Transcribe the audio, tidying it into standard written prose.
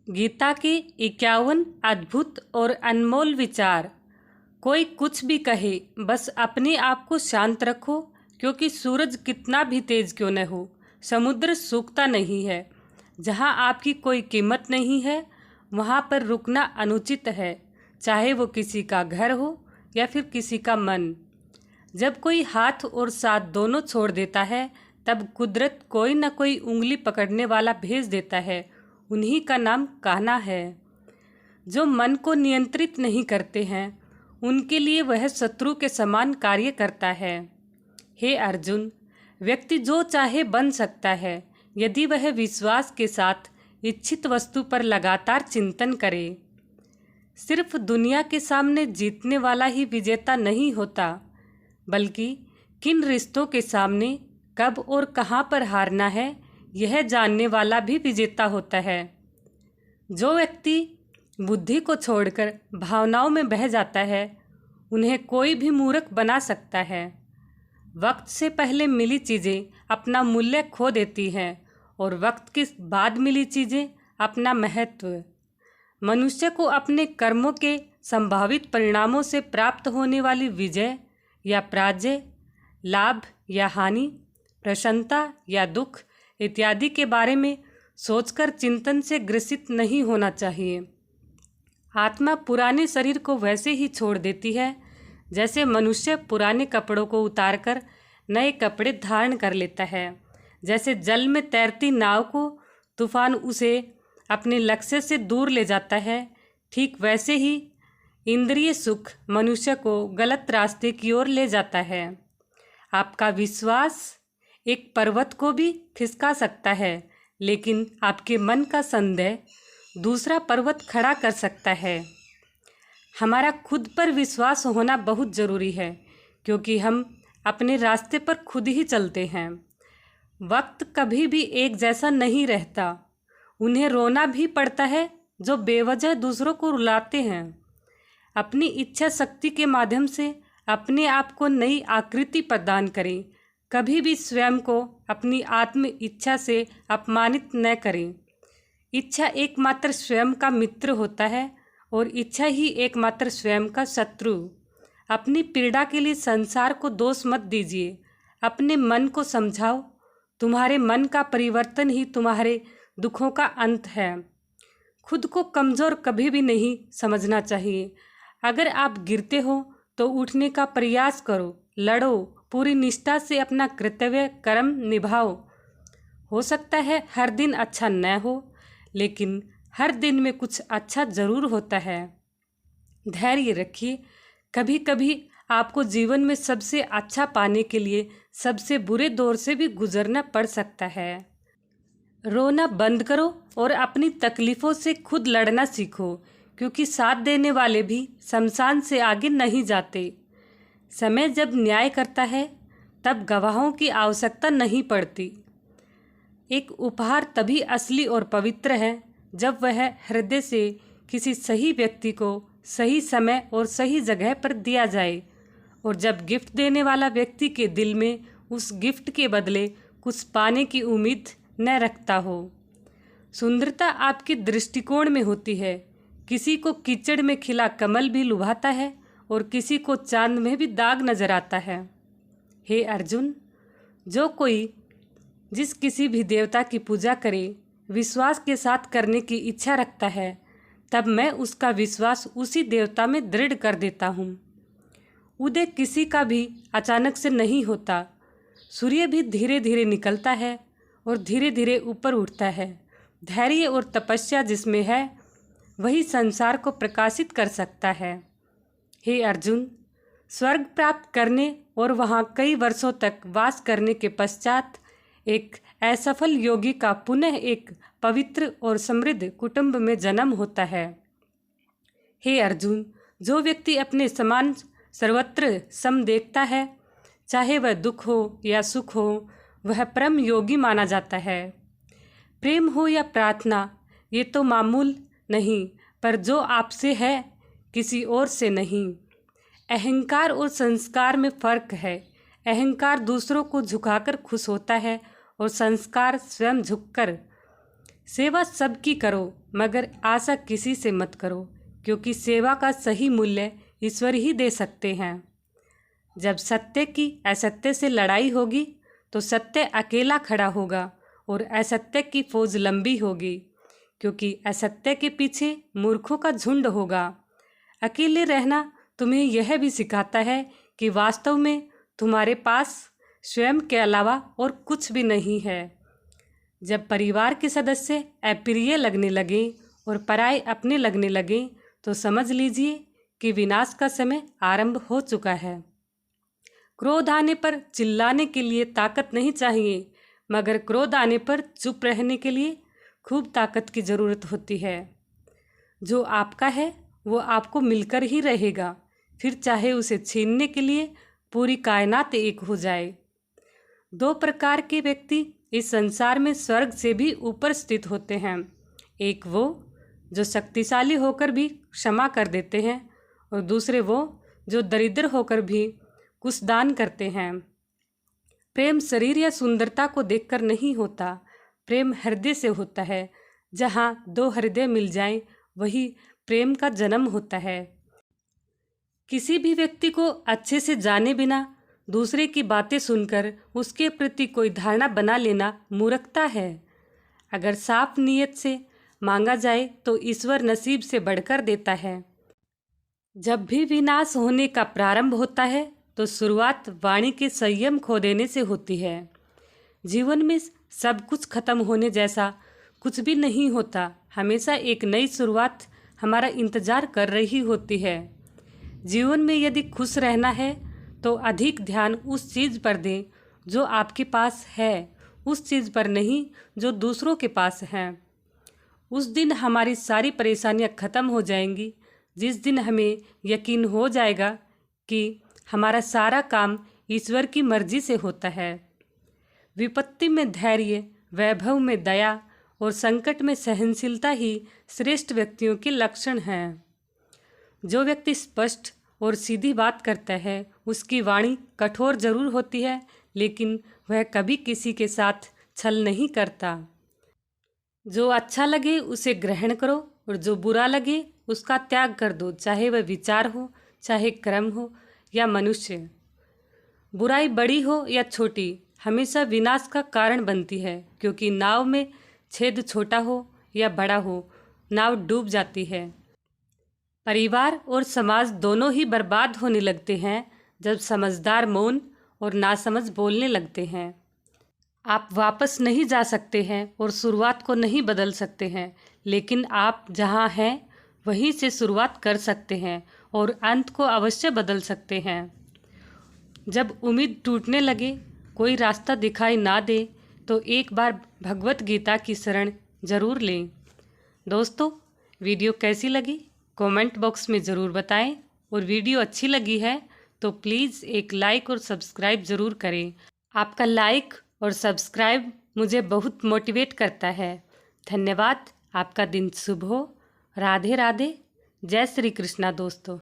गीता के 51 अद्भुत और अनमोल विचार। कोई कुछ भी कहे, बस अपने आप को शांत रखो, क्योंकि सूरज कितना भी तेज क्यों न हो, समुद्र सूखता नहीं है। जहाँ आपकी कोई कीमत नहीं है, वहाँ पर रुकना अनुचित है, चाहे वो किसी का घर हो या फिर किसी का मन। जब कोई हाथ और साथ दोनों छोड़ देता है, तब कुदरत कोई न कोई उंगली पकड़ने वाला भेज देता है। उन्हीं का नाम कान्हा है। जो मन को नियंत्रित नहीं करते हैं, उनके लिए वह शत्रु के समान कार्य करता है। हे अर्जुन, व्यक्ति जो चाहे बन सकता है, यदि वह विश्वास के साथ इच्छित वस्तु पर लगातार चिंतन करे। सिर्फ दुनिया के सामने जीतने वाला ही विजेता नहीं होता, बल्कि किन रिश्तों के सामने कब और कहाँ पर हारना है, यह जानने वाला भी विजेता होता है। जो व्यक्ति बुद्धि को छोड़कर भावनाओं में बह जाता है, उन्हें कोई भी मूर्ख बना सकता है। वक्त से पहले मिली चीज़ें अपना मूल्य खो देती हैं और वक्त के बाद मिली चीज़ें अपना महत्व। मनुष्य को अपने कर्मों के संभावित परिणामों से प्राप्त होने वाली विजय या पराजय, लाभ या हानि, प्रसन्नता या दुख इत्यादि के बारे में सोचकर चिंतन से ग्रसित नहीं होना चाहिए। आत्मा पुराने शरीर को वैसे ही छोड़ देती है, जैसे मनुष्य पुराने कपड़ों को उतारकर नए कपड़े धारण कर लेता है। जैसे जल में तैरती नाव को तूफान उसे अपने लक्ष्य से दूर ले जाता है, ठीक वैसे ही इंद्रिय सुख मनुष्य को गलत रास्ते की ओर ले जाता है। आपका विश्वास एक पर्वत को भी खिसका सकता है, लेकिन आपके मन का संदेह दूसरा पर्वत खड़ा कर सकता है। हमारा खुद पर विश्वास होना बहुत ज़रूरी है, क्योंकि हम अपने रास्ते पर खुद ही चलते हैं। वक्त कभी भी एक जैसा नहीं रहता। उन्हें रोना भी पड़ता है जो बेवजह दूसरों को रुलाते हैं। अपनी इच्छा शक्ति के माध्यम से अपने आप को नई आकृति प्रदान करें। कभी भी स्वयं को अपनी आत्म इच्छा से अपमानित न करें। इच्छा एकमात्र स्वयं का मित्र होता है और इच्छा ही एकमात्र स्वयं का शत्रु। अपनी पीड़ा के लिए संसार को दोष मत दीजिए। अपने मन को समझाओ। तुम्हारे मन का परिवर्तन ही तुम्हारे दुखों का अंत है। खुद को कमज़ोर कभी भी नहीं समझना चाहिए। अगर आप गिरते हो तो उठने का प्रयास करो, लड़ो, पूरी निष्ठा से अपना कर्तव्य कर्म निभाओ। हो सकता है हर दिन अच्छा न हो, लेकिन हर दिन में कुछ अच्छा ज़रूर होता है। धैर्य रखिए। कभी कभी आपको जीवन में सबसे अच्छा पाने के लिए सबसे बुरे दौर से भी गुजरना पड़ सकता है। रोना बंद करो और अपनी तकलीफ़ों से खुद लड़ना सीखो, क्योंकि साथ देने वाले भी शमशान से आगे नहीं जाते। समय जब न्याय करता है, तब गवाहों की आवश्यकता नहीं पड़ती। एक उपहार तभी असली और पवित्र है जब वह हृदय से किसी सही व्यक्ति को सही समय और सही जगह पर दिया जाए, और जब गिफ्ट देने वाला व्यक्ति के दिल में उस गिफ्ट के बदले कुछ पाने की उम्मीद न रखता हो। सुंदरता आपके दृष्टिकोण में होती है। किसी को कीचड़ में खिला कमल भी लुभाता है और किसी को चांद में भी दाग नजर आता है। हे अर्जुन, जो कोई जिस किसी भी देवता की पूजा करे, विश्वास के साथ करने की इच्छा रखता है, तब मैं उसका विश्वास उसी देवता में दृढ़ कर देता हूँ। उदय किसी का भी अचानक से नहीं होता। सूर्य भी धीरे धीरे निकलता है और धीरे धीरे ऊपर उठता है। धैर्य और तपस्या जिसमें है, वही संसार को प्रकाशित कर सकता है। हे अर्जुन, स्वर्ग प्राप्त करने और वहाँ कई वर्षों तक वास करने के पश्चात एक असफल योगी का पुनः एक पवित्र और समृद्ध कुटुंब में जन्म होता है। हे अर्जुन, जो व्यक्ति अपने समान सर्वत्र सम देखता है, चाहे वह दुख हो या सुख हो, वह परम योगी माना जाता है। प्रेम हो या प्रार्थना, ये तो मामूल नहीं, पर जो आपसे है, किसी और से नहीं। अहंकार और संस्कार में फर्क है। अहंकार दूसरों को झुकाकर खुश होता है और संस्कार स्वयं झुककर सेवा सबकी करो, मगर आशा किसी से मत करो, क्योंकि सेवा का सही मूल्य ईश्वर ही दे सकते हैं। जब सत्य की असत्य से लड़ाई होगी तो सत्य अकेला खड़ा होगा और असत्य की फौज लंबी होगी, क्योंकि असत्य के पीछे मूर्खों का झुंड होगा। अकेले रहना तुम्हें यह भी सिखाता है कि वास्तव में तुम्हारे पास स्वयं के अलावा और कुछ भी नहीं है। जब परिवार के सदस्य अप्रिय लगने लगे और पराये अपने लगने लगे तो समझ लीजिए कि विनाश का समय आरंभ हो चुका है। क्रोध आने पर चिल्लाने के लिए ताकत नहीं चाहिए, मगर क्रोध आने पर चुप रहने के लिए खूब ताकत की ज़रूरत होती है। जो आपका है वो आपको मिलकर ही रहेगा, फिर चाहे उसे छीनने के लिए पूरी कायनात एक हो जाए। दो प्रकार के व्यक्ति इस संसार में स्वर्ग से भी ऊपर स्थित होते हैं। एक वो जो शक्तिशाली होकर भी क्षमा कर देते हैं, और दूसरे वो जो दरिद्र होकर भी कुछ दान करते हैं। प्रेम शरीर या सुंदरता को देखकर नहीं होता, प्रेम हृदय से होता है। जहाँ दो हृदय मिल जाएं, वही प्रेम का जन्म होता है। किसी भी व्यक्ति को अच्छे से जाने बिना दूसरे की बातें सुनकर उसके प्रति कोई धारणा बना लेना मूर्खता है। अगर साफ नीयत से मांगा जाए तो ईश्वर नसीब से बढ़कर देता है। जब भी विनाश होने का प्रारंभ होता है तो शुरुआत वाणी के संयम खो देने से होती है। जीवन में सब कुछ खत्म होने जैसा कुछ भी नहीं होता, हमेशा एक नई शुरुआत हमारा इंतजार कर रही होती है। जीवन में यदि खुश रहना है तो अधिक ध्यान उस चीज़ पर दें जो आपके पास है, उस चीज़ पर नहीं जो दूसरों के पास है। उस दिन हमारी सारी परेशानियां खत्म हो जाएंगी, जिस दिन हमें यकीन हो जाएगा कि हमारा सारा काम ईश्वर की मर्जी से होता है। विपत्ति में धैर्य, वैभव में दया और संकट में सहनशीलता ही श्रेष्ठ व्यक्तियों के लक्षण हैं। जो व्यक्ति स्पष्ट और सीधी बात करता है उसकी वाणी कठोर जरूर होती है, लेकिन वह कभी किसी के साथ छल नहीं करता। जो अच्छा लगे उसे ग्रहण करो और जो बुरा लगे उसका त्याग कर दो, चाहे वह विचार हो, चाहे कर्म हो या मनुष्य। बुराई बड़ी हो या छोटी हमेशा विनाश का कारण बनती है, क्योंकि नाव में छेद छोटा हो या बड़ा हो, नाव डूब जाती है। परिवार और समाज दोनों ही बर्बाद होने लगते हैं जब समझदार मौन और नासमझ बोलने लगते हैं। आप वापस नहीं जा सकते हैं और शुरुआत को नहीं बदल सकते हैं, लेकिन आप जहां हैं वहीं से शुरुआत कर सकते हैं और अंत को अवश्य बदल सकते हैं। जब उम्मीद टूटने लगे, कोई रास्ता दिखाई ना दे, तो एक बार भगवत गीता की शरण जरूर लें। दोस्तों, वीडियो कैसी लगी कमेंट बॉक्स में ज़रूर बताएं, और वीडियो अच्छी लगी है तो प्लीज़ एक लाइक और सब्सक्राइब ज़रूर करें। आपका लाइक और सब्सक्राइब मुझे बहुत मोटिवेट करता है। धन्यवाद। आपका दिन शुभ हो। राधे राधे। जय श्री कृष्णा दोस्तों।